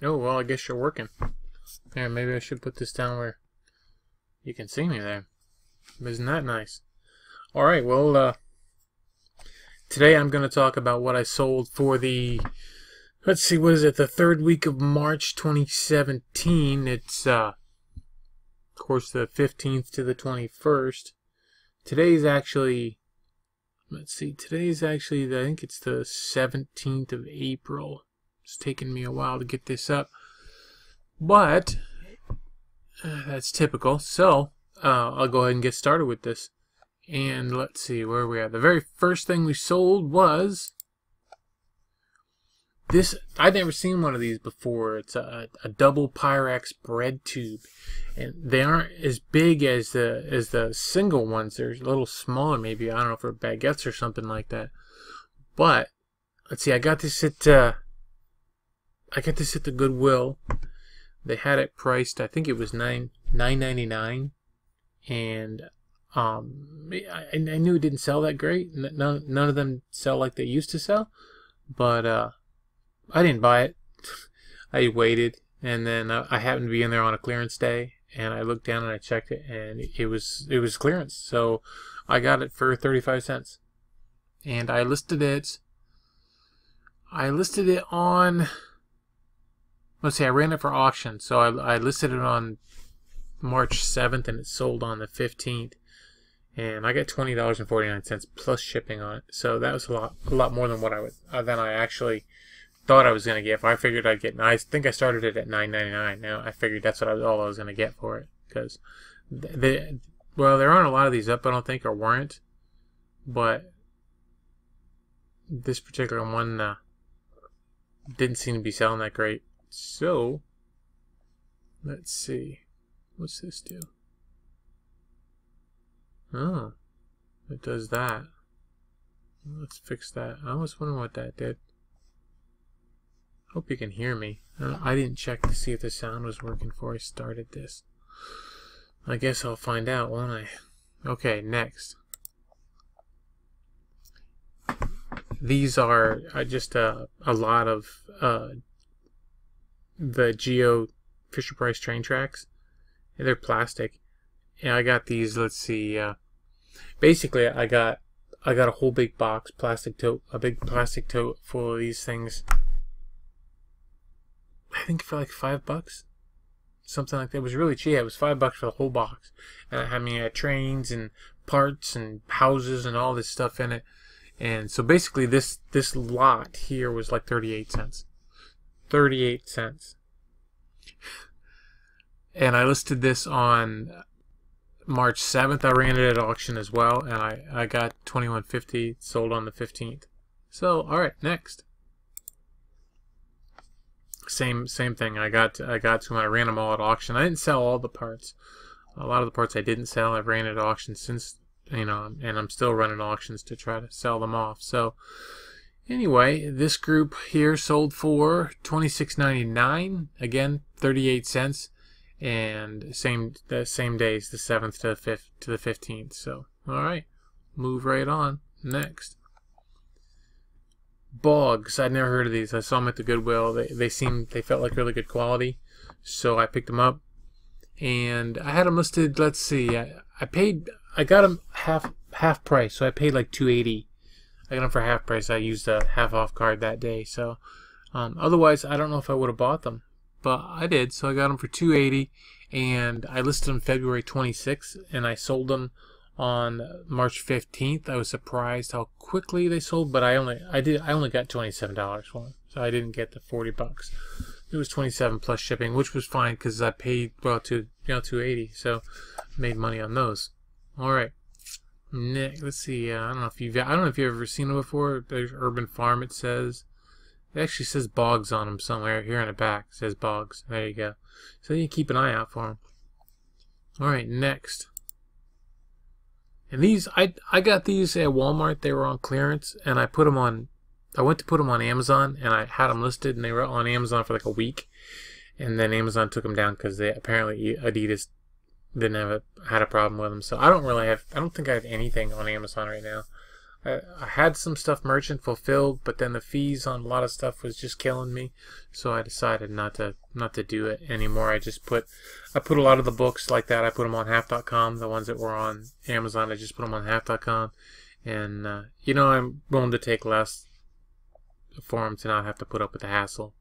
Oh, well, I guess you're working. Yeah, maybe I should put this down where you can see me there. Isn't that nice? Alright, well, today I'm going to talk about what I sold for the, let's see, what is it, the third week of March 2017. It's, of course, the 15th to the 21st. Today's actually, let's see, today's actually, I think it's the 17th of April. It's taken me a while to get this up, but that's typical. So I'll go ahead and get started with this. And let's see where we are. The very first thing we sold was this. I'd never seen one of these before. It's a double Pyrex bread tube, and they aren't as big as the single ones. They're a little smaller, maybe. I don't know, for baguettes or something like that. But let's see. I got this at the Goodwill. They had it priced, I think it was $9.99, and I knew it didn't sell that great. None of them sell like they used to sell, but I didn't buy it. I waited, and then I happened to be in there on a clearance day, and I looked down and I checked it, and it was clearance. So I got it for 35 cents, and I listed it on. Let's see, I ran it for auction, so I listed it on March 7th, and it sold on the 15th, and I got $20.49 plus shipping on it. So that was a lot more than what I actually thought I was gonna get. If I figured I'd get, I think I started it at $9.99. Now I figured that's what all I was gonna get for it, because there aren't a lot of these up, I don't think, or weren't, but this particular one didn't seem to be selling that great. So, let's see. What's this do? Oh, it does that. Let's fix that. I was wondering what that did. Hope you can hear me. I didn't check to see if the sound was working before I started this. I guess I'll find out, won't I? Okay, next. These are just a lot of the Geo Fisher-Price train tracks. They're plastic, and I got these. Let's see. Basically, I got a whole big box, a big plastic tote full of these things. I think for like $5, something like that. It was really cheap. It was $5 for the whole box, and it had trains and parts and houses and all this stuff in it. And so basically, this lot here was like 38 cents. 38 cents. And I listed this on March 7th. I ran it at auction as well, and I got $21.50 sold on the 15th. So, all right, next. Same thing. I got to when I ran them all at auction. I didn't sell all the parts. A lot of the parts I didn't sell. I've ran at auction since, and I'm still running auctions to try to sell them off. So anyway, this group here sold for $26.99. Again, 38 cents, and the same days, the 7th to the 15th. So all right, move right on. Next, Bogs. I'd never heard of these. I saw them at the Goodwill. They felt like really good quality, so I picked them up, and I had them listed. Let's see, I got them half price, so I paid like $2.80. I got them for half price. I used a half off card that day, so otherwise I don't know if I would have bought them, but I did. So I got them for $2.80, and I listed them February 26th, and I sold them on March 15th. I was surprised how quickly they sold, but I only got $27 for them, so I didn't get the $40. It was $27 plus shipping, which was fine because I paid $2.80, so made money on those. All right. Next, let's see. I don't know if you've ever seen them before. There's Urban Farm. It says. It actually says Bogs on them somewhere here in the back. It says Bogs. There you go. So you keep an eye out for them. All right, next. And these, I got these at Walmart. They were on clearance, and I went to put them on Amazon, and I had them listed, and they were on Amazon for like a week, and then Amazon took them down because apparently Adidas had a problem with them. So I don't think I have anything on Amazon right now. I had some stuff merchant fulfilled, but then the fees on a lot of stuff was just killing me, so I decided not to do it anymore. I put a lot of the books like that. I put them on half.com. The ones that were on Amazon, I just put them on half.com, and you know, I'm willing to take less for them to not have to put up with the hassle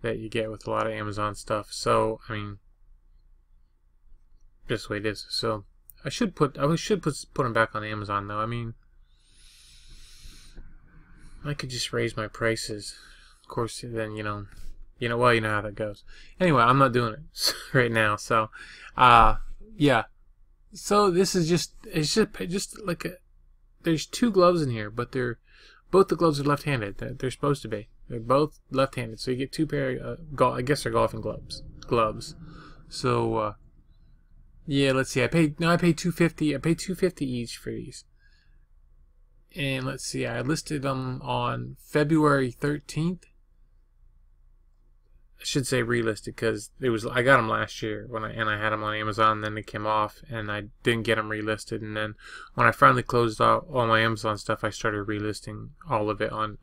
that you get with a lot of Amazon stuff. So I mean, just the way it is. So I should put them back on Amazon though. I mean, I could just raise my prices. Of course, then well, you know how that goes. Anyway, I'm not doing it right now. So, yeah. So this is it's just like there's two gloves in here, but both the gloves are left-handed. They're supposed to be. They're both left-handed, so you get two pair of I guess they're golfing gloves. So, yeah. Let's see. I paid $250. I paid $250 each for these. And let's see, I listed them on February 13th. I should say relisted because I got them last year I had them on Amazon, and then they came off and I didn't get them relisted, and then when I finally closed out all my Amazon stuff, I started relisting all of it on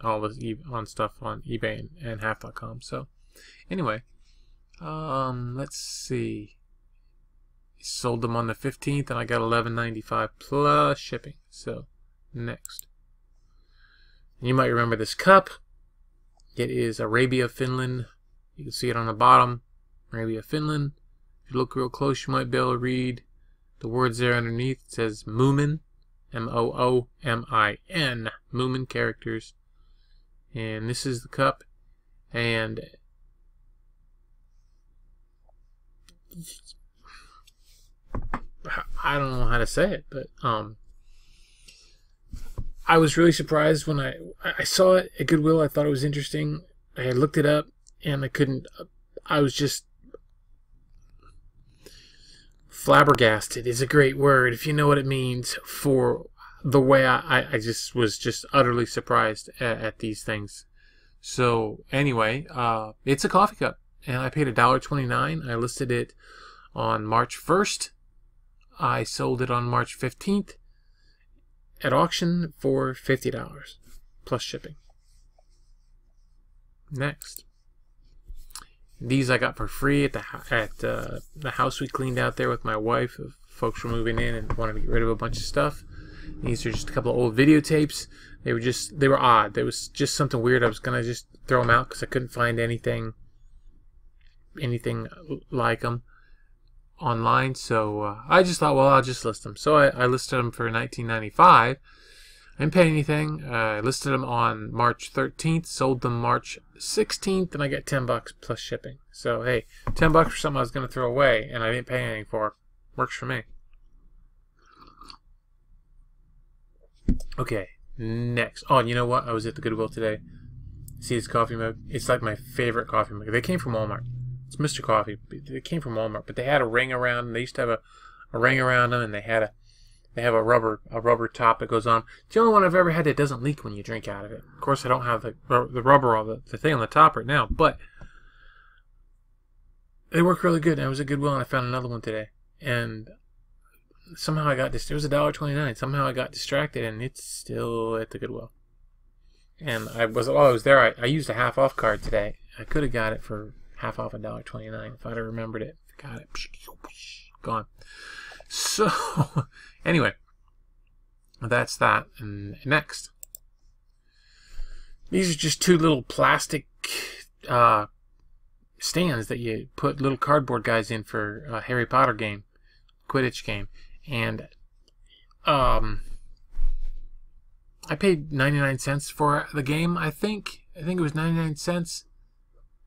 stuff on eBay and half.com. So anyway, let's see. Sold them on the 15th and I got $11.95 plus shipping. So next, you might remember this cup. It is Arabia, Finland. You can see it on the bottom, Arabia, Finland. If you look real close, you might be able to read the words there underneath. It says Moomin, M-O-O-M-I-N, Moomin characters. And this is the cup. And I don't know how to say it, but I was really surprised when I saw it at Goodwill. I thought it was interesting. I had looked it up and I was just flabbergasted is a great word, if you know what it means, for the way I just was utterly surprised at these things. So anyway, it's a coffee cup, and I paid $1.29. I listed it on March 1st. I sold it on March 15th at auction for $50 plus shipping. Next, these I got for free at the house we cleaned out there with my wife. Folks were moving in and wanted to get rid of a bunch of stuff. These are just a couple of old videotapes. They were odd. There was just something weird. I was gonna just throw them out because I couldn't find anything like them online. So I just thought, well, I'll just list them. So I listed them for $19.95. I didn't pay anything. I listed them on March 13th, sold them March 16th, and I got $10 plus shipping. So hey, $10 for something I was going to throw away, and I didn't pay anything for. Works for me. Okay, next. Oh, you know what? I was at the Goodwill today. See this coffee mug? It's like my favorite coffee mug. They came from Walmart. It's Mr. Coffee. They came from Walmart, but they had a ring around them. They used to have a ring around them, and they have a rubber top that goes on. It's the only one I've ever had that doesn't leak when you drink out of it. Of course, I don't have the rubber or the thing on the top right now, but they work really good. And I was at Goodwill and I found another one today, and somehow I got this. It was $1.29. Somehow I got distracted, and it's still at the Goodwill. And while I was there, I used a half off card today. I could have got it for half off $1.29 if I'd have remembered it. Got it. Gone. So anyway, that's that. And next, these are just two little plastic stands that you put little cardboard guys in for a Harry Potter game, Quidditch game. And I paid 99 cents for the game. I think it was 99 cents.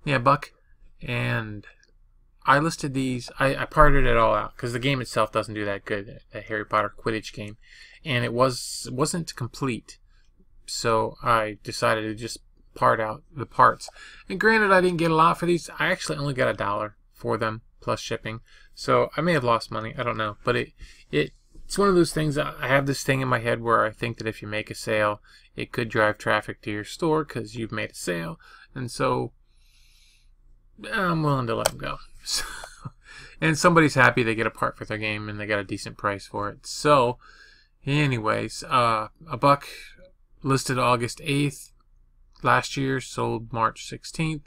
Yeah, $1. And I listed these. I parted it all out because the game itself doesn't do that good, that Harry Potter Quidditch game, and it wasn't complete. So I decided to just part out the parts. And granted, I didn't get a lot for these. I actually only got $1 for them plus shipping. So I may have lost money. I don't know, but it's one of those things. I have this thing in my head where I think that if you make a sale, it could drive traffic to your store because you've made a sale, and so I'm willing to let them go. And somebody's happy they get a part for their game and they got a decent price for it. So Anyways, a buck listed August 8th last year, sold March 16th,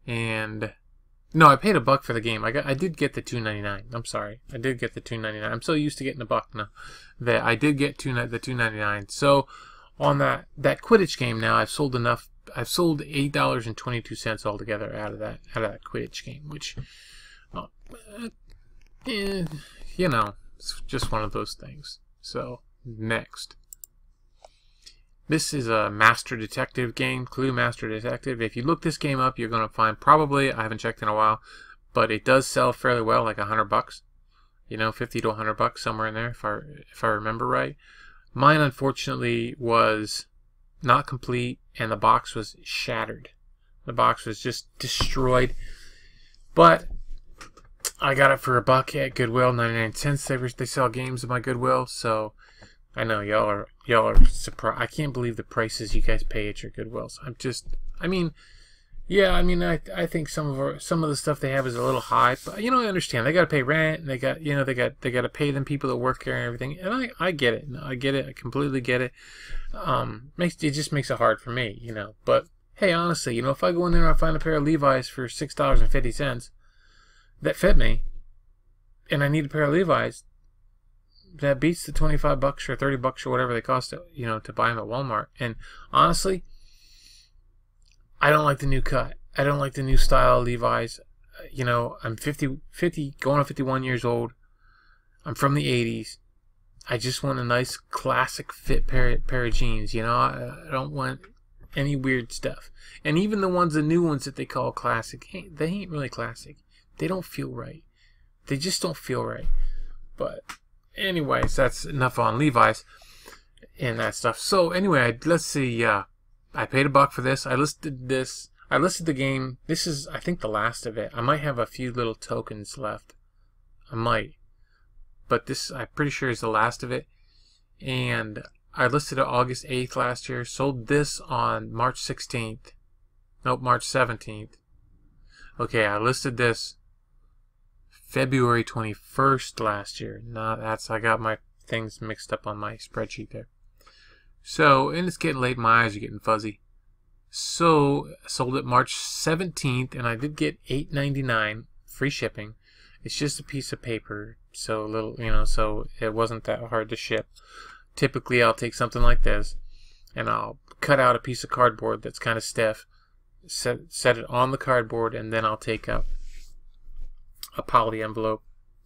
and no, I paid a buck for the game. I did get the $2.99. I'm sorry, I did get the $2.99. I'm so used to getting a buck now that I did get the $2.99. So on that Quidditch game now, I've sold enough. I've sold $8.22 altogether out of that Quidditch game, which, you know, it's just one of those things. So next. This is a Master Detective game, Clue Master Detective. If you look this game up, you're going to find probably, I haven't checked in a while, but it does sell fairly well, like $100. You know, 50 to $100, somewhere in there, if I remember right. Mine, unfortunately, was not complete, and the box was shattered. The box was just destroyed. But I got it for a buck at Goodwill, 99 cents. They sell games at my Goodwill, so I know y'all are surprised. I can't believe the prices you guys pay at your Goodwills. I think some of the stuff they have is a little high, but I understand they got to pay rent. And they got to pay them people that work there and everything. And I get it. I get it. I completely get it. It just makes it hard for me, But hey, honestly, if I go in there and I find a pair of Levi's for $6.50 that fit me, and I need a pair of Levi's, that beats the $25 or $30 or whatever they cost, to buy them at Walmart. And honestly, I don't like the new cut. I don't like the new style of Levi's. I'm 50, going on 51 years old. I'm from the 80s. I just want a nice classic fit pair of jeans. I don't want any weird stuff. And even the new ones that they call classic, they ain't really classic. They don't feel right. They just don't feel right. But anyways, that's enough on Levi's and that stuff. So anyway, let's see. I paid a buck for this. I listed the game. This is, I think, the last of it. I might have a few little tokens left. I might. But this, I'm pretty sure, is the last of it. And I listed it August 8th last year. Sold this on March 16th. Nope, March 17th. Okay, I listed this February 21st last year. I got my things mixed up on my spreadsheet there. So, and it's getting late, my eyes are getting fuzzy. So, I sold it March 17th, and I did get $8.99 free shipping. It's just a piece of paper, so so it wasn't that hard to ship. Typically, I'll take something like this, and I'll cut out a piece of cardboard that's kind of stiff, set it on the cardboard, and then I'll take a poly envelope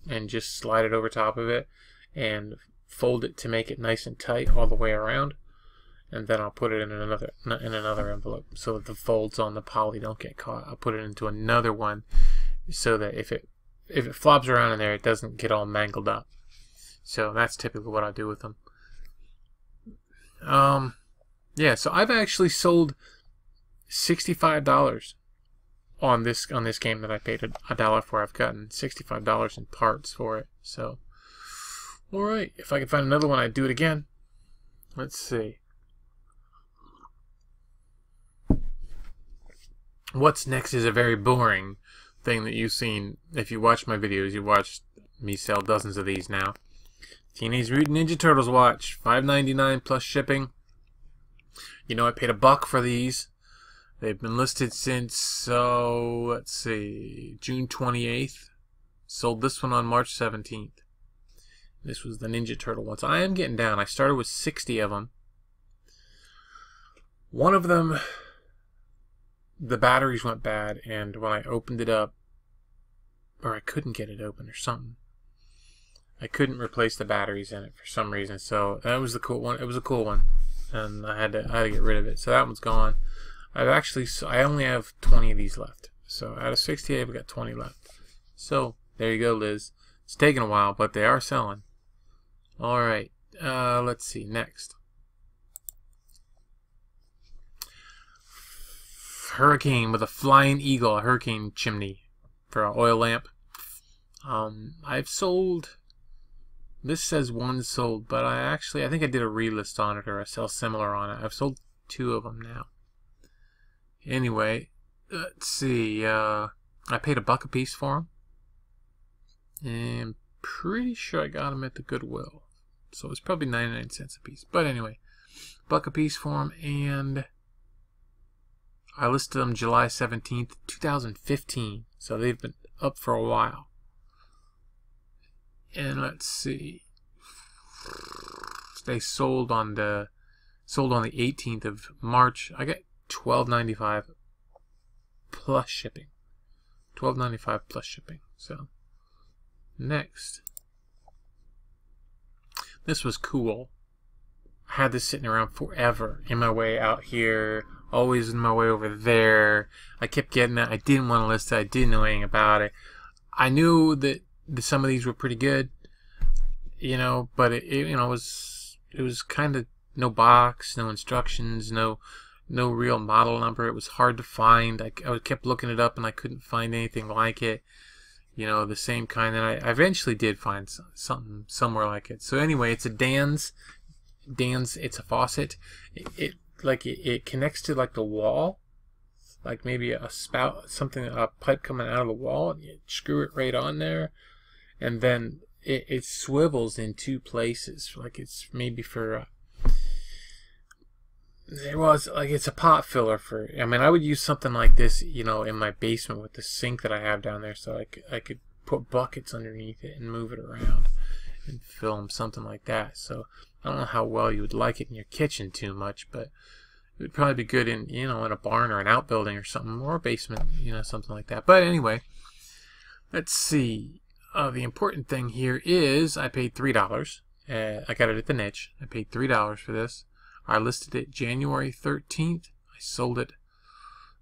and just slide it over top of it and fold it to make it nice and tight all the way around, and then I'll put it in another envelope so that the folds on the poly don't get caught. I'll put it into another one so that if it flops around in there, it doesn't get all mangled up. So that's typically what I do with them. Yeah, so I've actually sold $65 on this game that I paid $1 for. I've gotten $65 in parts for it. So, all right, if I can find another one, I'd do it again. Let's see. What's next is a very boring thing that you've seen. If you watch my videos, you watched me sell dozens of these now. Teenage Mutant Ninja Turtles watch, $5.99 plus shipping. I paid a buck for these. They've been listed since, let's see, June 28th. Sold this one on March 17th. This was the Ninja Turtle one. So I am getting down. I started with 60 of them. One of them, the batteries went bad, and when I opened it up, or I couldn't get it open or something, I couldn't replace the batteries in it for some reason. So that was the cool one. It was a cool one, and I had to get rid of it. So that one's gone. I only have 20 of these left. So out of 60, I've got 20 left. So there you go, Liz. It's taking a while, but they are selling. All right. Let's see. Next. Hurricane with a flying eagle, a hurricane chimney for an oil lamp. I've sold. This says one sold, but I think I did a relist on it, or a sell similar on it. I've sold 2 of them now. Anyway, let's see. I paid a buck a piece for them, and pretty sure I got them at the Goodwill. So it's probably 99 cents a piece. But anyway, buck a piece for them, and I listed them July 17th, 2015. So they've been up for a while. And let's see. They sold on the 18th of March. I got $12.95 plus shipping. $12.95 plus shipping. So next, this was cool. I had this sitting around forever, in my way out here, always in my way over there. I kept getting it. I didn't want to list it. I didn't know anything about it. I knew that some of these were pretty good, you know, but it was kind of no box, no instructions, no real model number. It was hard to find. I kept looking it up and I couldn't find anything like it, you know, the same kind. And I eventually did find something somewhere like it. So anyway, it's a Dan's. It's a faucet. It connects to like the wall, like maybe a spout, a pipe coming out of the wall, and you screw it right on there, and then it swivels in two places. Like it's maybe for it's a pot filler for. I mean, I would use something like this, you know, in my basement with the sink that I have down there, so I could put buckets underneath it and move it around and film something like that. So I don't know how well you would like it in your kitchen too much, but it would probably be good in, you know, in a barn or an outbuilding or something, or a basement, you know, something like that. But anyway, let's see. The important thing here is I paid $3. I got it at the niche. I paid $3 for this. I listed it January 13th. I sold it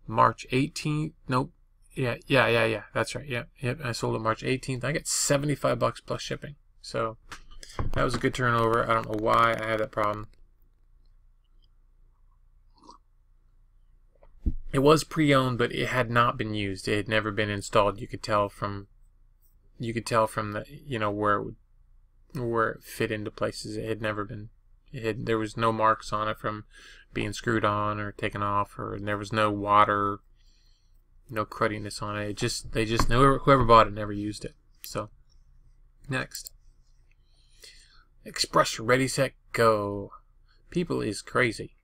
March 18th. Nope. Yeah. That's right. Yep. I sold it March 18th. I got $75 plus shipping. So that was a good turnover. I don't know why I had that problem. It was pre-owned, but it had not been used. It had never been installed. You could tell from the, you know, where it fit into places. It had never been. There was no marks on it from being screwed on or taken off, or there was no water, no crudiness on it. They just whoever bought it never used it. So next. Express Ready Set Go. People is crazy.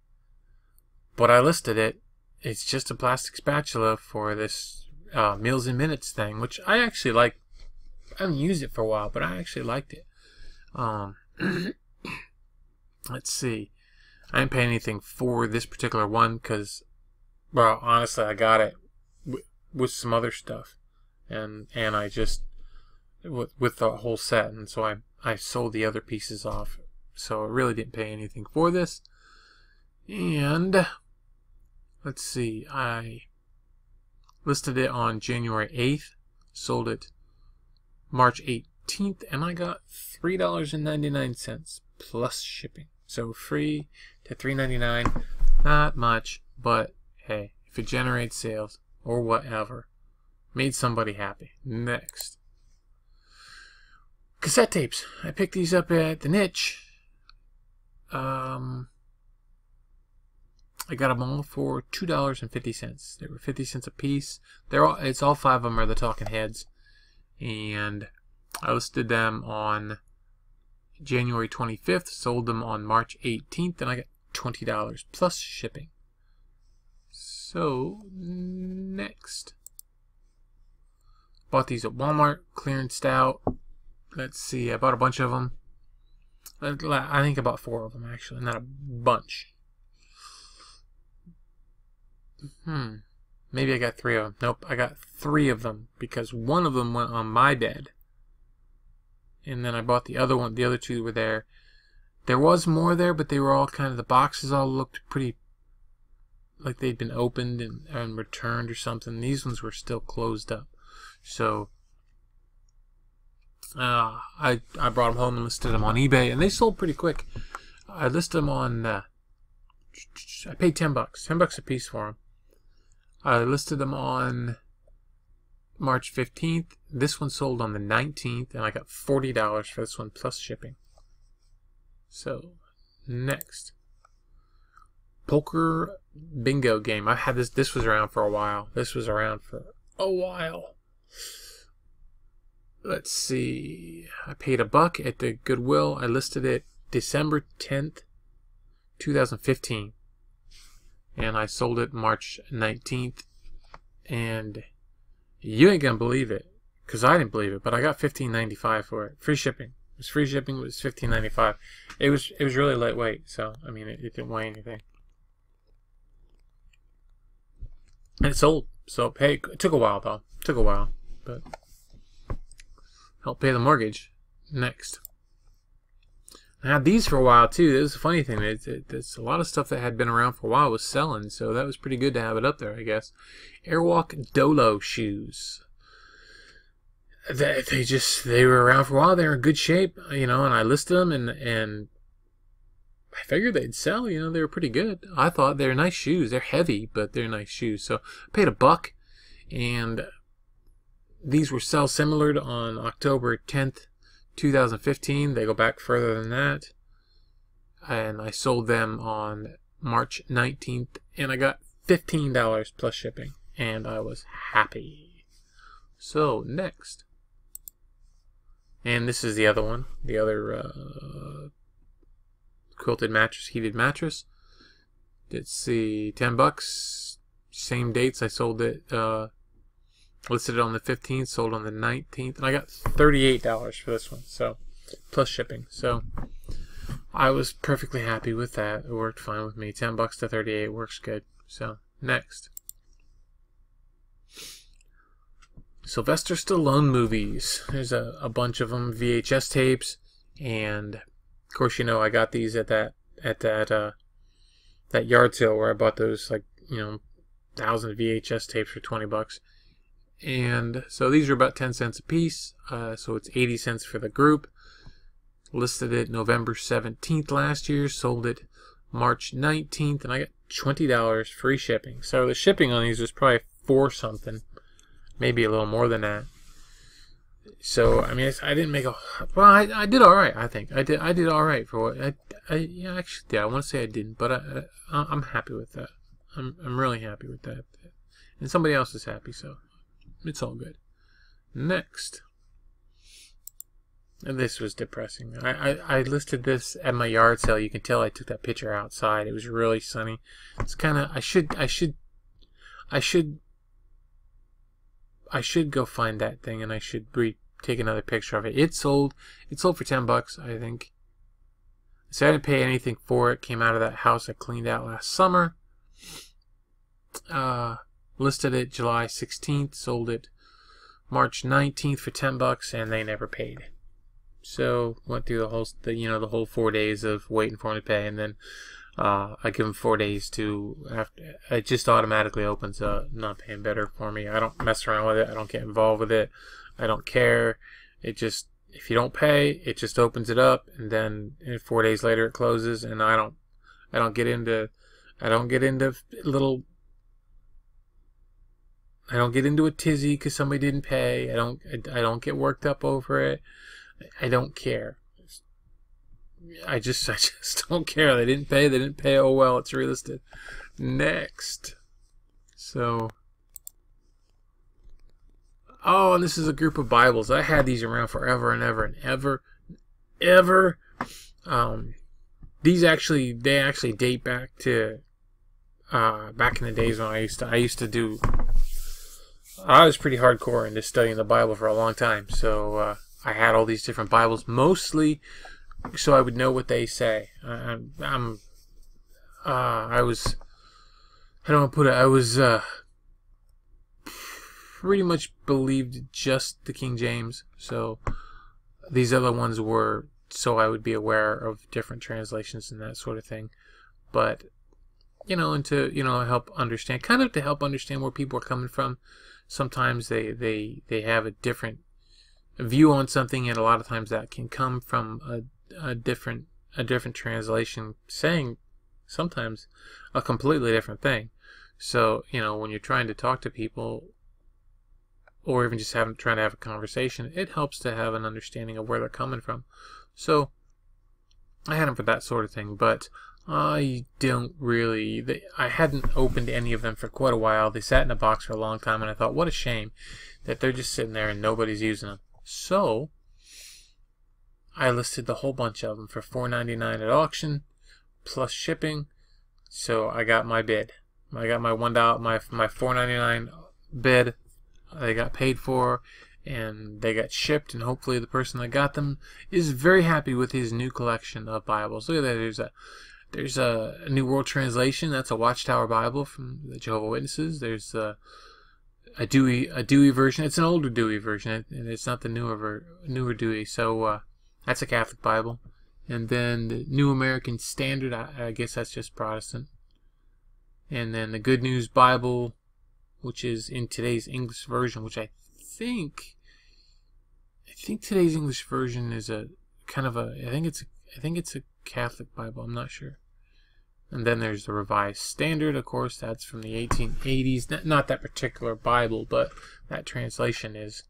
But I listed it. It's just a plastic spatula for this Meals in Minutes thing, which I actually like. I haven't used it for a while, but I actually liked it. Let's see. I didn't pay anything for this particular one because, well, honestly, I got it with some other stuff, and I just with the whole set, and so I sold the other pieces off, so I really didn't pay anything for this. And let's see, I listed it on January 8th, sold it March 18th, and I got $3.99 plus shipping. So free to $3.99, not much, but hey, if it generates sales or whatever, made somebody happy. Next. Cassette tapes. I picked these up at the niche. I got them all for $2.50. They were 50 cents a piece. It's all 5 of them are the Talking Heads, and I listed them on January 25th. Sold them on March 18th, and I got $20 plus shipping. So next, bought these at Walmart, clearanced out. Let's see, I bought a bunch of them. I think I bought 4 of them, actually, not a bunch. Maybe I got 3 of them. Nope, I got 3 of them because one of them went on my bed. And then I bought the other one. The other 2 were there. There was more there, but they were all kind of, the boxes all looked pretty like they'd been opened and returned or something. These ones were still closed up. So I brought them home and listed them on eBay, and they sold pretty quick. I listed them on, I paid $10 a piece for them. I listed them on March 15th. This one sold on the 19th, and I got $40 for this one plus shipping. So next, poker bingo game. I had this was around for a while. let's see, I paid $1 at the Goodwill. I listed it December 10th, 2015. And I sold it March 19th. And you ain't gonna believe it, because I didn't believe it, but I got $15.95 for it. Free shipping. It was free shipping. It was $15.95. It was really lightweight, so I mean it didn't weigh anything. And it sold. So hey, it took a while though. It took a while, but helped pay the mortgage. Next. I had these for a while too. This is a funny thing. It's a lot of stuff that had been around for a while was selling, so that was pretty good to have it up there, I guess. Airwalk Dolo shoes. They were around for a while. They were in good shape, you know, and I listed them, and I figured they'd sell. You know, they were pretty good. I thought they were nice shoes. They're heavy, but they're nice shoes. So I paid $1, and these were sell similar on October 10th. 2015. They go back further than that, and I sold them on March 19th, and I got $15 plus shipping, and I was happy. So next, and this is the other one, the other quilted mattress, heated mattress. Let's see, $10, same dates. I sold it, listed it on the 15th, sold on the 19th, and I got $38 for this one, so plus shipping. So I was perfectly happy with that. It worked fine with me. $10 to 38 works good. So next, Sylvester Stallone movies. There's a bunch of them, VHS tapes, and of course, you know, I got these at that yard sale where I bought those, like, you know, 1,000 VHS tapes for $20. And so these are about 10 cents a piece, so it's 80 cents for the group. Listed it November 17th last year, sold it March 19th, and I got $20 free shipping. So the shipping on these was probably $4 something, maybe a little more than that. So I mean, I didn't make a well. I did all right. I think I did all right for what yeah, actually did. I want to say I didn't, but I'm happy with that. I'm really happy with that, and somebody else is happy, so it's all good. Next, and this was depressing. I listed this at my yard sale. You can tell I took that picture outside. It was really sunny. It's kind of I should go find that thing, and I should take another picture of it. It sold for $10, I think. So I didn't pay anything for it. Came out of that house I cleaned out last summer. Listed it July 16th, sold it March 19th for $10, and they never paid. So went through the whole 4 days of waiting for them to pay, and then I give them 4 days to it just automatically opens up not paying better for me. I don't mess around with it. I don't get involved with it. I don't care. It just, if you don't pay, it just opens it up, and then 4 days later it closes, and I don't get into a tizzy because somebody didn't pay. I don't get worked up over it. I don't care. I just don't care. They didn't pay. Oh well, it's relisted. Next. So, oh, and this is a group of Bibles. I had these around forever and ever and ever. They actually date back to back in the days when I used to do. I was pretty hardcore into studying the Bible for a long time, so I had all these different Bibles, mostly so I would know what they say. I was pretty much believed just the King James, so these other ones were so I would be aware of different translations and that sort of thing. But and to help understand, kind of to help understand where people are coming from. Sometimes they have a different view on something, and a lot of times that can come from a different translation saying sometimes a completely different thing. So when you're trying to talk to people, or even just trying to have a conversation, it helps to have an understanding of where they're coming from. So I had them for that sort of thing, but I hadn't opened any of them for quite a while. They sat in a box for a long time, and I thought, what a shame that they're just sitting there and nobody's using them. So I listed the whole bunch of them for $4.99 at auction plus shipping. So I got my bid. I got my $1, my $4.99 bid. They got paid for, and they got shipped, and hopefully the person that got them is very happy with his new collection of Bibles. Look at that. There's a New World Translation. That's a Watchtower Bible from the Jehovah's Witnesses. There's a Dewey version. It's an older Dewey version, and it's not the newer Dewey. So that's a Catholic Bible. And then the New American Standard, I guess that's just Protestant. And then the Good News Bible, which is in today's English version, which I think today's English version is a kind of a, I think it's a Catholic Bible. I'm not sure. And then there's the Revised Standard, of course. That's from the 1880s. Not that particular Bible, but that translation is.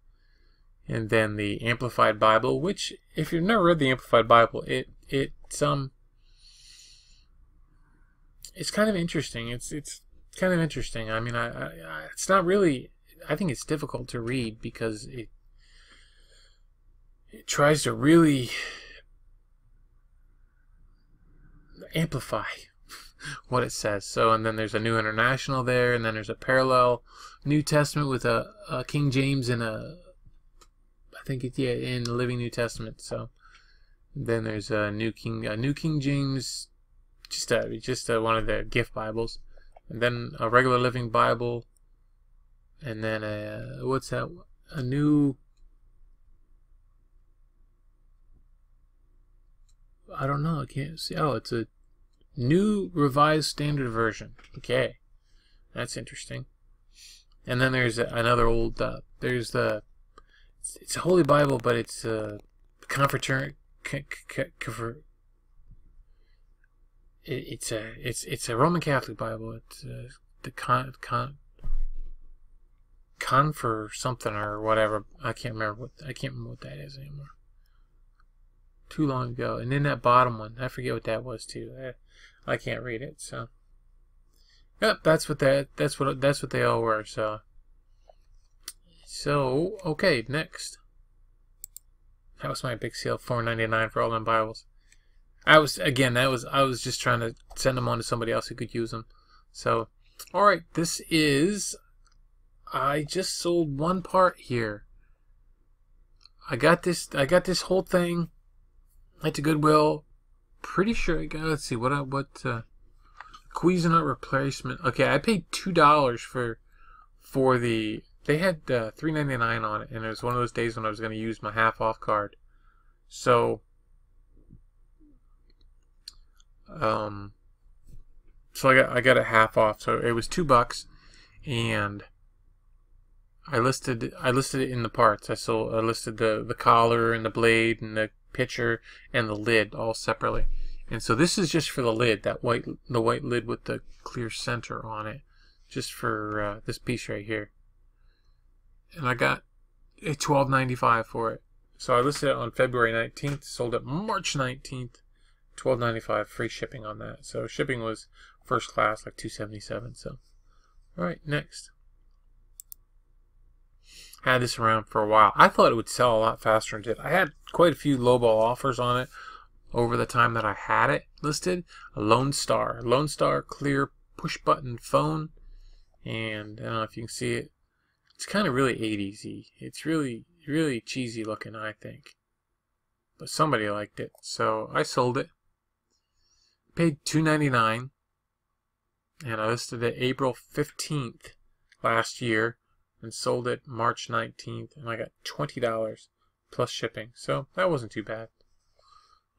And then the Amplified Bible, which, if you've never read the Amplified Bible, it's kind of interesting. It's kind of interesting. I mean, it's not really. I think it's difficult to read because it tries to really amplify what it says. So, and then there's a New International there, and then there's a parallel New Testament with a King James and I think it's in the Living New Testament. So, then there's a New King James, just one of the gift Bibles, and then a regular Living Bible, and then what's that? A new. I don't know. I can't see. Oh, it's a New Revised Standard Version. Okay, that's interesting. And then there's another old. There's the. It's a Holy Bible, but it's a It's a Roman Catholic Bible. It's the Confer something or whatever. I can't remember what that is anymore. Too long ago. And then that bottom one, I forget what that was too. I can't read it. So, yep, that's what they all were. So okay, next. That was my big sale, $4.99 for all them Bibles. I was just trying to send them on to somebody else who could use them. So, all right, I just sold one part here. I got this whole thing at the Goodwill. Pretty sure I got, let's see, Cuisinart replacement. Okay, I paid $2 for the, they had $3.99 on it, and it was one of those days when I was going to use my half-off card. So, I got it half off, so it was $2, and I listed it in the parts. I listed the collar and the blade and the pitcher and the lid all separately. And so this is just for the lid, the white lid with the clear center on it, just for this piece right here. And I got a $12.95 for it. So I listed it on February 19th, sold it March 19th, $12.95, free shipping on that. So shipping was first class, like $2.77. So, all right, next. Had this around for a while. I thought it would sell a lot faster than it did. I had quite a few lowball offers on it over the time that I had it listed. A Lone Star clear push button phone, and I don't know if you can see it. It's kind of really 80s-y. It's really cheesy looking, I think. But somebody liked it, so I sold it. Paid $2.99, and I listed it April 15th last year, and sold it March 19th, and I got $20 plus shipping. So that wasn't too bad.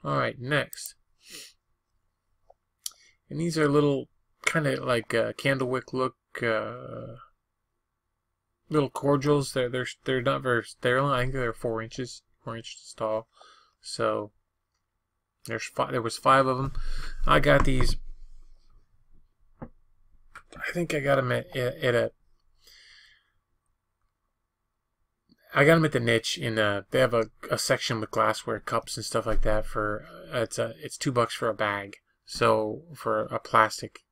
All right, next. And these are little, kind of like candlewick look. Little cordials. They're not very sterile. I think they're 4 inches tall. So there was 5 of them. I got these. I think I got them at the niche in they have a section with glassware cups and stuff like that for it's $2 for a bag. So for a plastic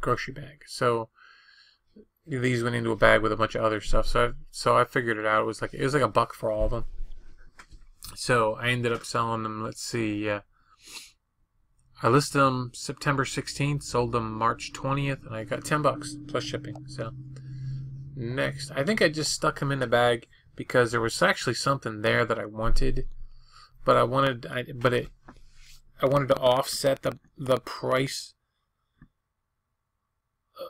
grocery bag. So these went into a bag with a bunch of other stuff. So I figured it out. It was like $1 for all of them. So I ended up selling them. Let's see. I listed them September 16th, sold them March 20th, and I got $10 plus shipping. So next, I think I just stuck them in the bag because there was actually something there that I wanted, but I wanted to offset the price.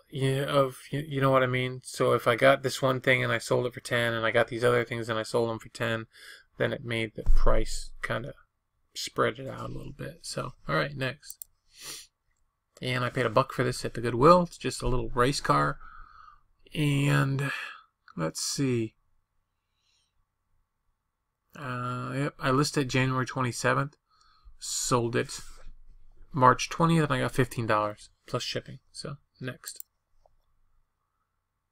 You know what I mean? So if I got this one thing and I sold it for 10, and I got these other things and I sold them for 10, then it made the price kind of spread it out a little bit. So, alright, next. And I paid $1 for this at the Goodwill. It's just a little race car. And let's see. Yep, I listed it January 27th. Sold it March 20th, and I got $15 plus shipping. So, next.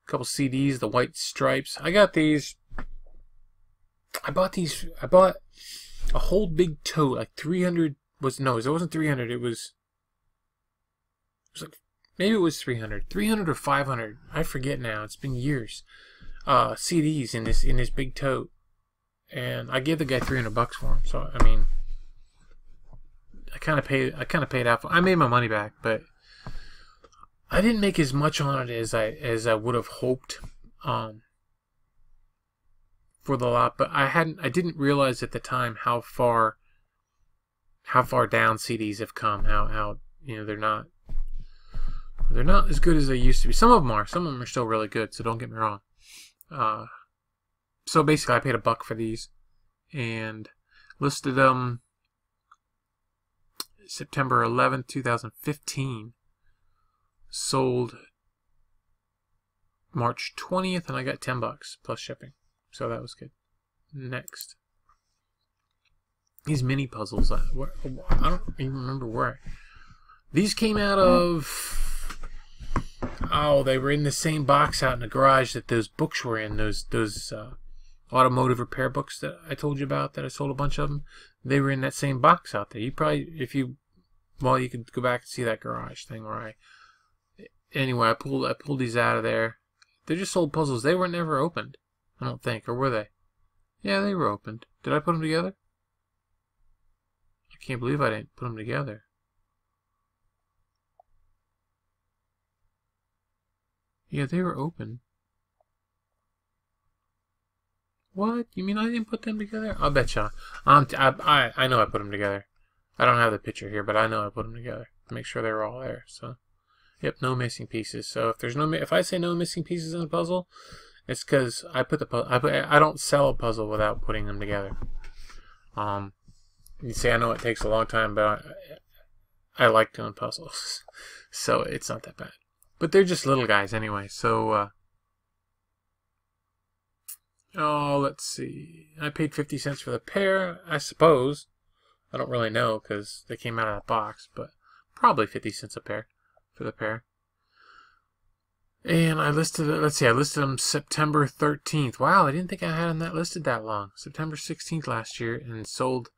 A couple CDs, the White Stripes. I got these. I bought a whole big tote, like 300 was, no, it wasn't 300, it was like, maybe it was 300 or 500, I forget now, it's been years, CDs in this big tote, and I gave the guy $300 for them. So I mean, I kind of paid out for, I made my money back, but I didn't make as much on it as I would have hoped for the lot, but I didn't realize at the time how far down CDs have come. How you know they're not as good as they used to be. Some of them are. Some of them are still really good. So don't get me wrong. So basically, I paid $1 for these, and listed them September 11th, 2015. Sold March 20th, and I got $10 plus shipping. So that was good. Next. These mini puzzles. I don't even remember where. These came out of... Oh, they were in the same box out in the garage that those books were in. Those automotive repair books that I told you about, that I sold a bunch of them. They were in that same box out there. You probably, well, you could go back and see that garage thing where I... Anyway, I pulled these out of there. They're just old puzzles. They were never opened. I don't think, or were they? Yeah, they were opened. Did I put them together? I can't believe I didn't put them together. Yeah, they were open. What? You mean I didn't put them together? I'll bet you. I know I put them together. I don't have the picture here, but I know I put them together to make sure they were all there. So, yep, no missing pieces. So if I say no missing pieces in the puzzle, it's because I don't sell a puzzle without putting them together. You see, I know it takes a long time, but I like doing puzzles, so it's not that bad. But they're just little guys anyway. So, oh, let's see. I paid 50 cents for the pair, I suppose. I don't really know because they came out of that box, but probably 50 cents a pair for the pair. And I listed it, let's see, I listed them September 13th. Wow, I didn't think I had them that listed that long. September 16th last year, and sold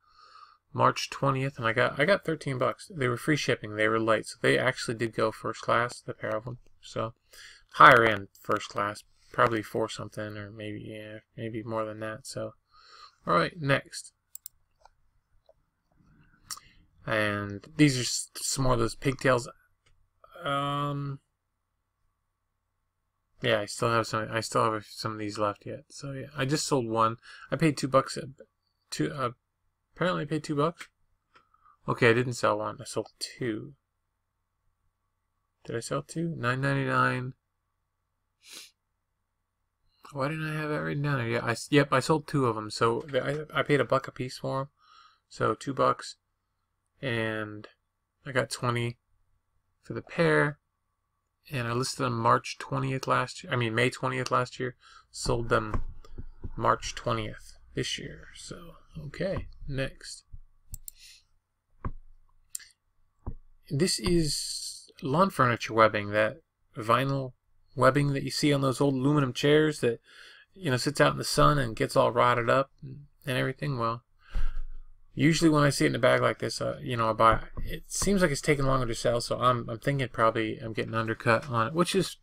March 20th, and I got $13. They were free shipping. They were light, so they actually did go first class, the pair of them. So higher end first class, probably 4 something, or maybe more than that. So, all right, next. And these are some more of those pigtails. Yeah, I still have some of these left yet. So yeah, I just sold one. I paid $2. Apparently I paid $2. Okay, I didn't sell one. I sold 2. Did I sell 2? $9.99. Why didn't I have that written down there? Yeah, I sold 2 of them. So I paid $1 a piece for them. So $2, and I got 20 for the pair. And I listed them March 20th last year. I mean, May 20th last year. Sold them March 20th this year. So, okay. Next. This is lawn furniture webbing. That vinyl webbing that you see on those old aluminum chairs that, you know, sits out in the sun and gets all rotted up and everything. Well, usually when I see it in a bag like this, you know, I buy it. It seems like it's taking longer to sell, so I'm thinking probably I'm getting undercut on it, which is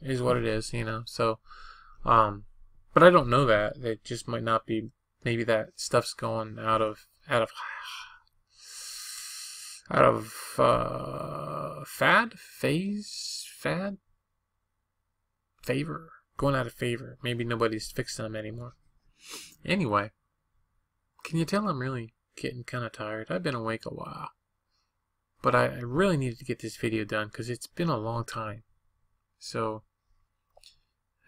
It is what it is, you know. So, but I don't know that. It just might not be. Maybe that stuff's going out of favor, going out of favor. Maybe nobody's fixing them anymore. Anyway, can you tell I'm really getting kind of tired? I've been awake a while, but I really needed to get this video done because it's been a long time. So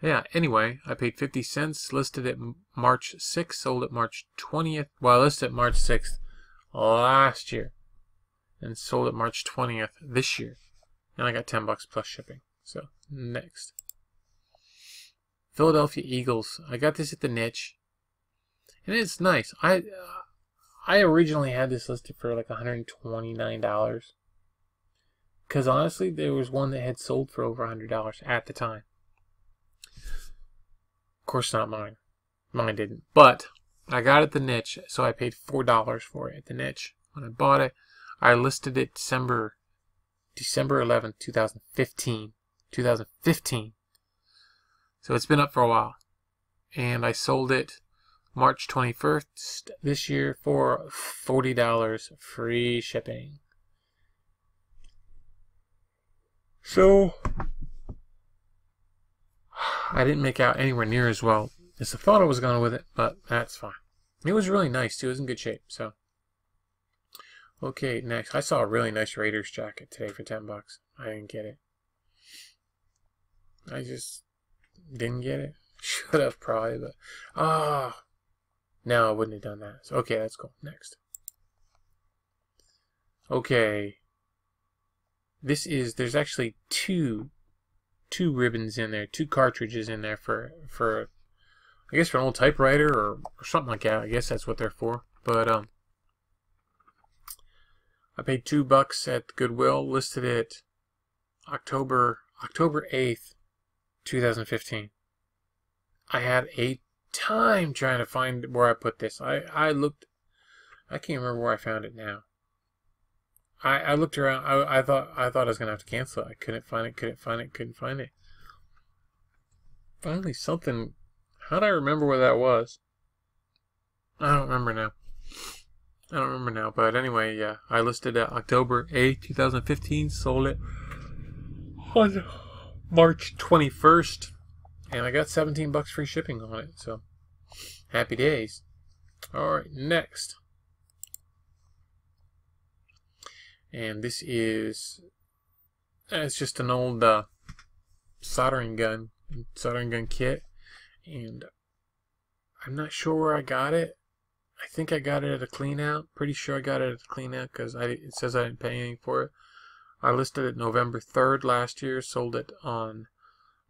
yeah, anyway, I paid 50 cents, listed it March 6th, sold it March 20th. Well, I listed it March 6th last year and sold it March 20th this year. And I got 10 bucks plus shipping. So, next. Philadelphia Eagles. I got this at the niche. And it's nice. I originally had this listed for like $129. Because honestly, there was one that had sold for over $100 at the time. Of course, not mine. Mine didn't. But I got it at the niche, so I paid $4 for it at the niche. When I bought it, I listed it December 11th, 2015. 2015. So it's been up for a while. And I sold it March 21st this year for $40 free shipping. So I didn't make out anywhere near as well as I thought I was going with it, but that's fine. It was really nice too. It was in good shape. So okay, next. I saw a really nice Raiders jacket today for 10 bucks. I didn't get it. I just didn't get it. Should have probably, but no, I wouldn't have done that. So, okay, that's cool. Next. Okay. There's actually two ribbons in there, 2 cartridges in there for I guess for an old typewriter or something like that. I guess that's what they're for. But I paid $2 at Goodwill, listed it October 8th, 2015. I had a time trying to find where I put this. I looked, I can't remember where I found it now. I looked around. I thought I was gonna have to cancel it. I couldn't find it. Finally, something. How do I remember where that was? I don't remember now. But anyway, yeah, I listed it October 8th, 2015. Sold it on March 21st, and I got 17 bucks free shipping on it. So happy days. All right, next. And this is, it's just an old soldering gun kit, and I'm not sure where I got it. I think I got it at a clean out. Pretty sure I got it at a clean out because it says I didn't pay anything for it. I listed it November 3rd last year, sold it on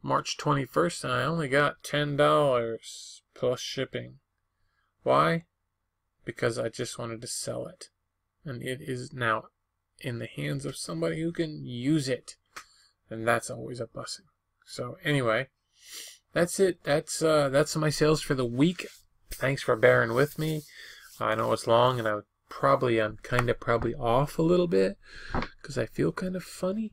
March 21st, and I only got $10 plus shipping. Why? Because I just wanted to sell it, and it is now in the hands of somebody who can use it, and that's always a blessing. So anyway, that's it. That's my sales for the week. Thanks for bearing with me. I know it's long, and I'm probably off a little bit because I feel kind of funny.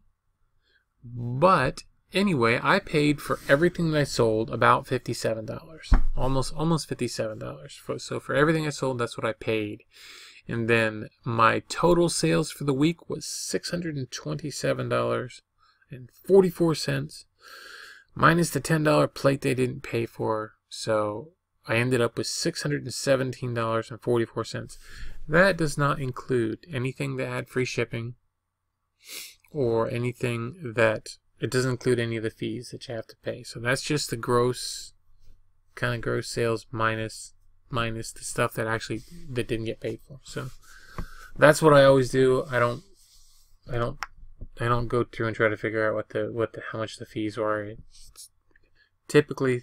But anyway, I paid for everything that I sold about $57, almost $57. So for everything I sold, that's what I paid. And then my total sales for the week was $627.44, minus the $10 plate they didn't pay for. So I ended up with $617.44. That does not include anything that had free shipping or anything that, it doesn't include any of the fees that you have to pay. So that's just the gross sales minus the stuff that didn't get paid for. So that's what I always do. I don't go through and try to figure out how much the fees are. It's typically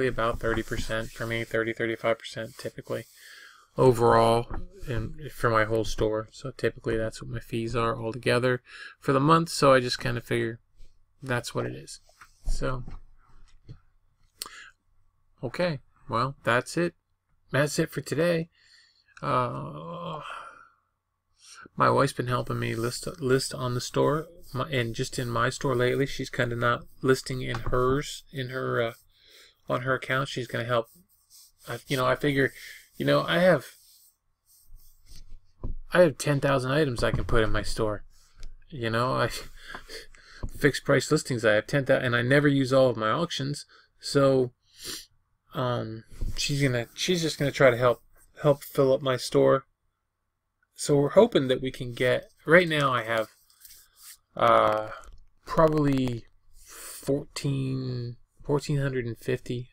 about 30% for me, 35% typically overall, and for my whole store. So typically that's what my fees are altogether for the month. So I just kind of figure that's what it is. So okay, well, that's it. That's it for today. My wife's been helping me list on the store and just in my store lately, she's kind of not listing in hers, on her account. She's going to help. I figure, I have 10,000 items I can put in my store. I fixed price listings. I have 10,000, and I never use all of my auctions. So, she's just gonna try to help fill up my store. So we're hoping that we can get. Right now, I have probably 1,450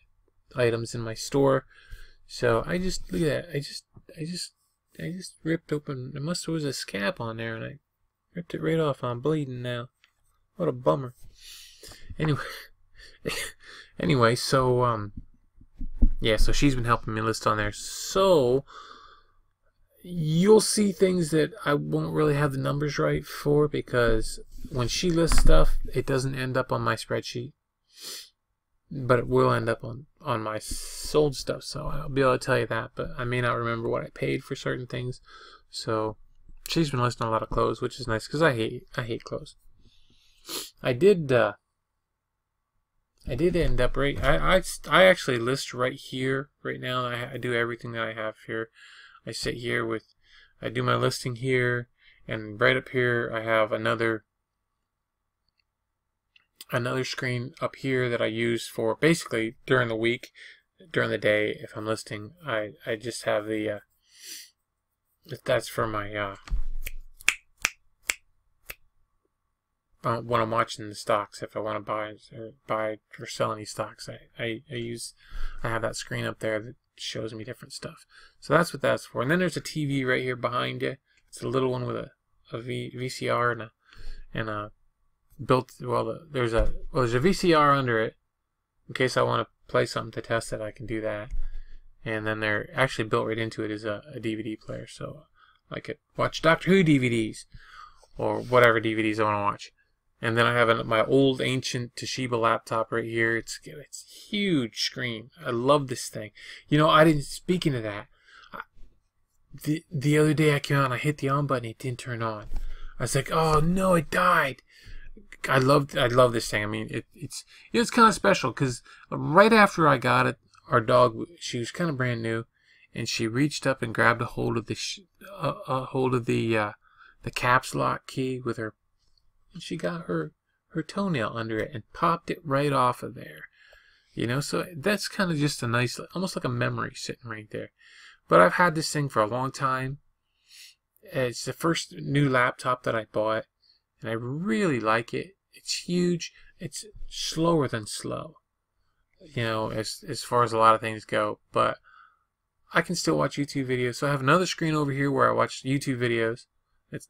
items in my store. So I just look at that. I just ripped open. There was a scab on there, and I ripped it right off. I'm bleeding now. What a bummer. Anyway, so yeah, so she's been helping me list on there. So you'll see things that I won't really have the numbers right for, because when she lists stuff, it doesn't end up on my spreadsheet, but it will end up on my sold stuff. So I'll be able to tell you that, but I may not remember what I paid for certain things. So she's been listing a lot of clothes, which is nice, because I hate clothes. I did end up right. I actually list right here right now. I do everything that I have here. I sit here I do my listing here, and right up here I have another screen up here that I use for basically during the week, during the day. If I'm listing, I just have the that's for my when I'm watching the stocks. If I want to buy or sell any stocks, I have that screen up there that shows me different stuff. So that's what that's for. And then there's a TV right here behind you. It's a little one with a VCR and a built. There's a VCR under it in case I want to play something to test it. I can do that. And then they're actually built right into it is a DVD player, so I could watch Doctor Who DVDs or whatever DVDs I want to watch. And then I have my old ancient Toshiba laptop right here. It's a huge screen. I love this thing. Speaking of that, the other day I came out and I hit the on button. It didn't turn on. I was like, oh no, it died. I love this thing. I mean, it's kind of special, because right after I got it, our dog, she was kind of brand new, and she reached up and grabbed a hold of the caps lock key with her. And she got her toenail under it and popped it right off of there. So that's kind of just a nice, almost like a memory sitting right there. But I've had this thing for a long time. It's the first new laptop that I bought, and I really like it. It's huge. It's slower than slow, as far as a lot of things go. But I can still watch YouTube videos. So I have another screen over here where I watch YouTube videos.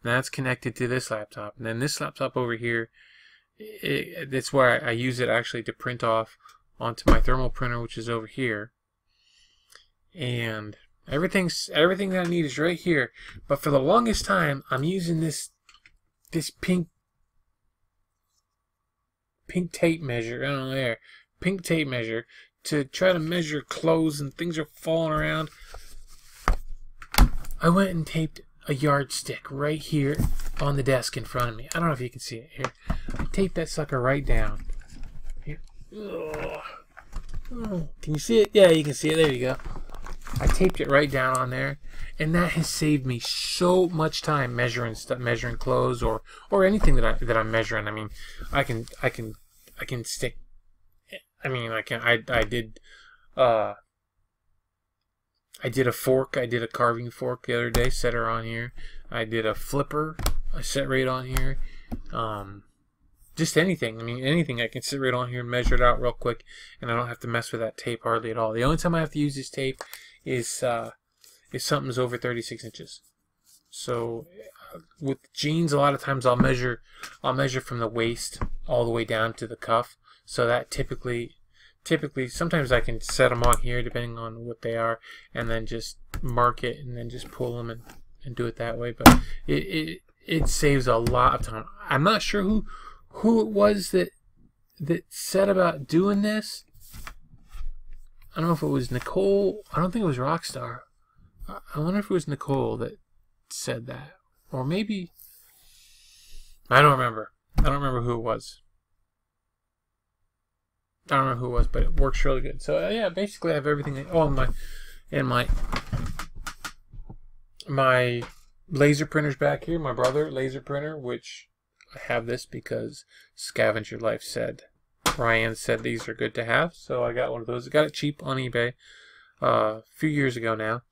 That's connected to this laptop. And then this laptop over here, that's where I use it actually to print off onto my thermal printer, which is over here. And everything that I need is right here. But for the longest time, I'm using this pink tape measure. I don't know there. Pink tape measure to try to measure clothes, and things are falling around. I went and taped a yardstick right here on the desk in front of me. I don't know if you can see it here. I taped that sucker right down. Here. Oh, can you see it? Yeah, you can see it. There you go. I taped it right down on there, and that has saved me so much time measuring stuff, measuring clothes or anything that I'm measuring. I mean, I can stick. I mean, I did a fork. I did a carving fork the other day. Set her on here. I did a flipper. I set right on here. Just anything. I mean, anything. I can sit right on here and measure it out real quick, and I don't have to mess with that tape hardly at all. The only time I have to use this tape is if something's over 36 inches. So with jeans, a lot of times I'll measure from the waist all the way down to the cuff. So that typically sometimes I can set them on here depending on what they are, and then just mark it and then just pull them and do it that way. But it saves a lot of time. I'm not sure who it was that said about doing this. I don't know if it was Nicole. I don't think it was Rockstar. I wonder if it was Nicole that said that, or maybe I don't remember. I don't remember who it was. I don't remember who it was, but it works really good. So yeah, basically I have everything. Oh, my laser printer's back here. My brother laser printer, which I have this because Scavenger Life said, Ryan said these are good to have. So I got one of those. I got it cheap on eBay a few years ago now.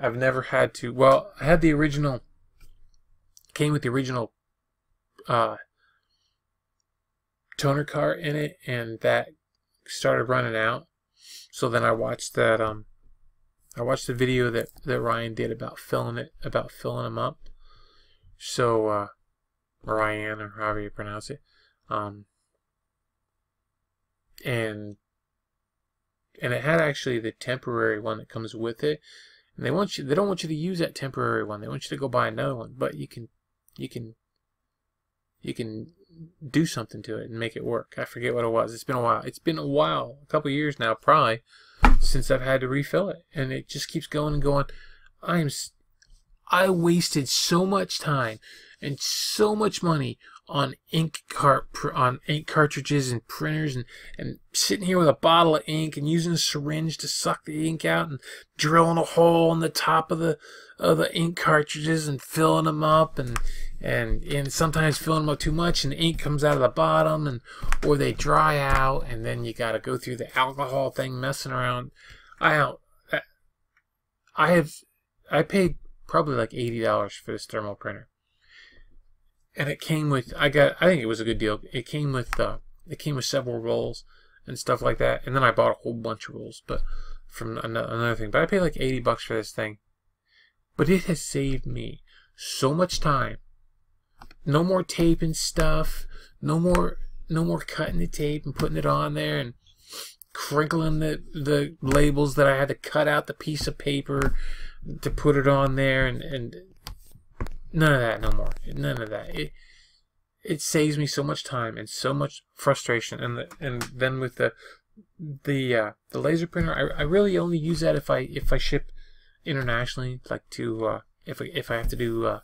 I've never had to. Well, I had the original. Came with the original toner cart in it, and that started running out. So then I watched that. I watched the video that Ryan did about filling them up. So Ryan, or however you pronounce it, and it had actually the temporary one that comes with it. And they don't want you to use that temporary one. They want you to go buy another one. But you can do something to it and make it work. I forget what it was. It's been a while. It's been a while, a couple of years now, probably, since I've had to refill it, and it just keeps going and going. I wasted so much time and so much money on ink cartridges and printers, and sitting here with a bottle of ink and using a syringe to suck the ink out and drilling a hole in the top of the ink cartridges and filling them up, and sometimes filling them up too much and the ink comes out of the bottom, or they dry out, and then you got to go through the alcohol thing messing around. I paid probably like $80 for this thermal printer. And it came with, I think it was a good deal. It came with several rolls and stuff like that. And then I bought a whole bunch of rolls, but from another thing. But I paid like $80 for this thing. But it has saved me so much time. No more taping stuff. No more cutting the tape and putting it on there and crinkling the labels that I had to cut out the piece of paper to put it on there, and none of that no more. None of that. It saves me so much time and so much frustration. And then with the laser printer, I really only use that if I ship internationally, like to if I have to do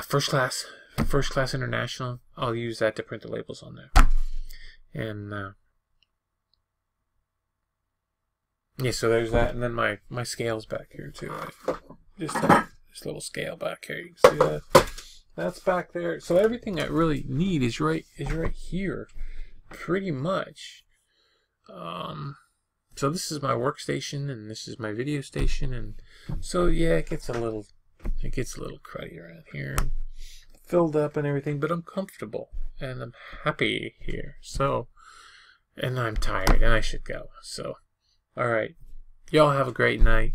first class international, I'll use that to print the labels on there. And yeah, so there's that, and then my scale's back here too. Right? Just this little scale back here. You can see that. That's back there. So everything I really need is right here, pretty much. So this is my workstation, and this is my video station, and so yeah, it gets a little cruddy around here, filled up and everything, but I'm comfortable and I'm happy here. So, and I'm tired and I should go. So, all right, y'all have a great night.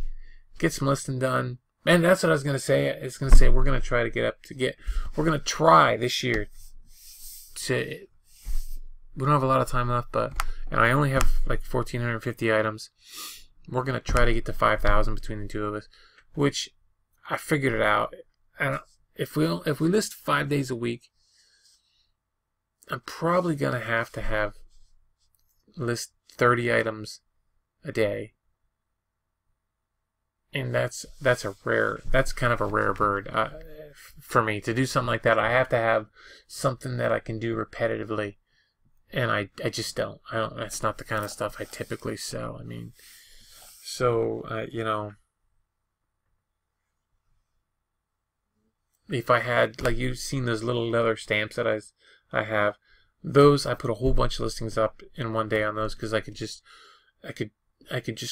Get some listing done. And that's what I was gonna say. We're gonna try this year to. We don't have a lot of time left, and I only have like 1,450 items. We're gonna try to get to 5,000 between the two of us, which I figured it out. And if we list 5 days a week, I'm probably gonna have to list 30 items a day. And that's kind of a rare bird for me to do something like that. I have to have something that I can do repetitively, and I just don't. That's not the kind of stuff I typically sell. I mean, so you know, if I had, like, you've seen those little leather stamps that I have, those I put a whole bunch of listings up in one day on those, because I could just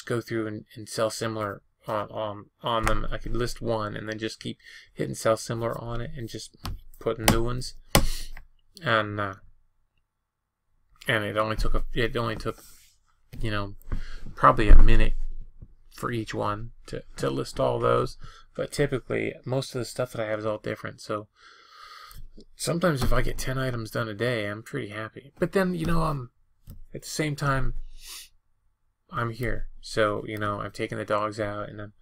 go through and sell similar on them. I could list one and then just keep hitting sell similar on it and just put new ones, and it only took you know, probably a minute for each one to list all those. But typically most of the stuff that I have is all different, so sometimes if I get 10 items done a day, I'm pretty happy. But then, you know, at the same time, I'm here, so, you know, I'm taking the dogs out, and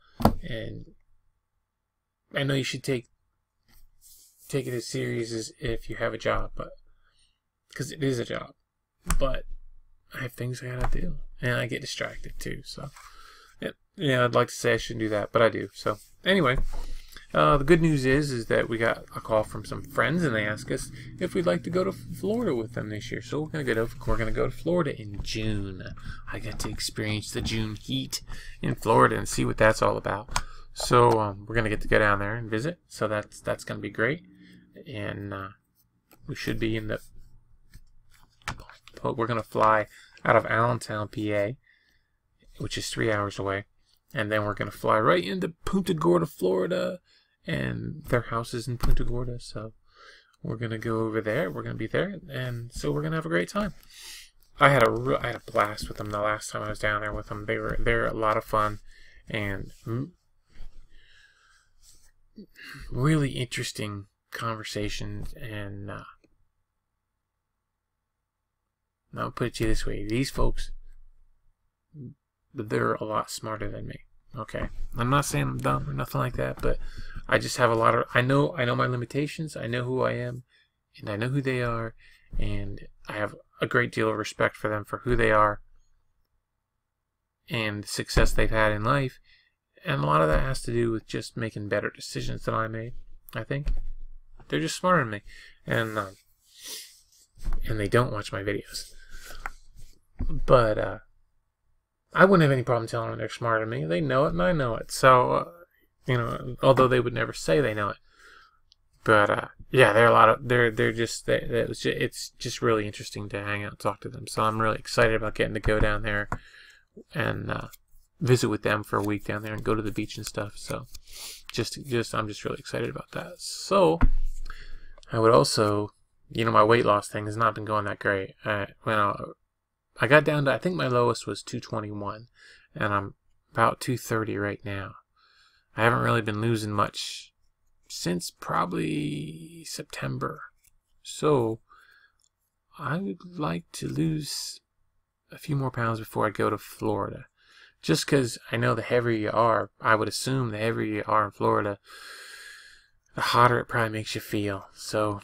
I know you should take it as serious as if you have a job, but because it is a job, but I have things I gotta do, and I get distracted too. So yeah, I'd like to say I shouldn't do that, but I do. So anyway, The good news is that we got a call from some friends, and they asked us if we'd like to go to Florida with them this year. So we're gonna go to Florida in June. I get to experience the June heat in Florida and see what that's all about. So we're gonna get to go down there and visit. So that's gonna be great, and we should be in the. We're gonna fly out of Allentown, PA, which is 3 hours away, and then we're gonna fly right into Punta Gorda, Florida. And their house is in Punta Gorda, so we're gonna go over there. We're gonna be there, and so we're gonna have a great time. I had a blast with them the last time I was down there with them. They're a lot of fun, and really interesting conversations. And I'll put it to you this way: these folks, they're a lot smarter than me. Okay, I'm not saying I'm dumb or nothing like that, but I just have a lot of. I know my limitations. I know who I am, and I know who they are, and I have a great deal of respect for them for who they are and the success they've had in life. And a lot of that has to do with just making better decisions than I made. I think they're just smarter than me, and they don't watch my videos, but. I wouldn't have any problem telling them they're smarter than me. They know it, and I know it. So, although they would never say they know it, but yeah, they're a lot of it's just really interesting to hang out and talk to them. So I'm really excited about getting to go down there and visit with them for a week down there and go to the beach and stuff. So, I'm just really excited about that. So, I would also, my weight loss thing has not been going that great. I got down to, I think my lowest was 221, and I'm about 230 right now. I haven't really been losing much since probably September. So I would like to lose a few more pounds before I go to Florida. Just because I know the heavier you are, I would assume the heavier you are in Florida, the hotter it probably makes you feel. So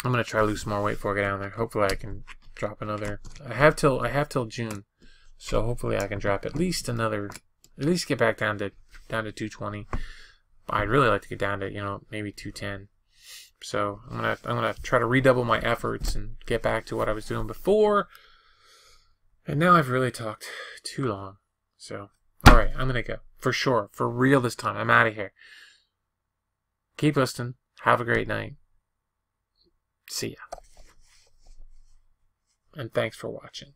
I'm going to try to lose some more weight before I get down there. Hopefully I can drop another. I have till June, so hopefully I can drop at least get back down to 220. I'd really like to get down to maybe 210. So I'm gonna try to redouble my efforts and get back to what I was doing before. And now I've really talked too long. So all right, I'm gonna go for sure, for real this time. I'm out of here. Keep listening. Have a great night. See ya. And thanks for watching.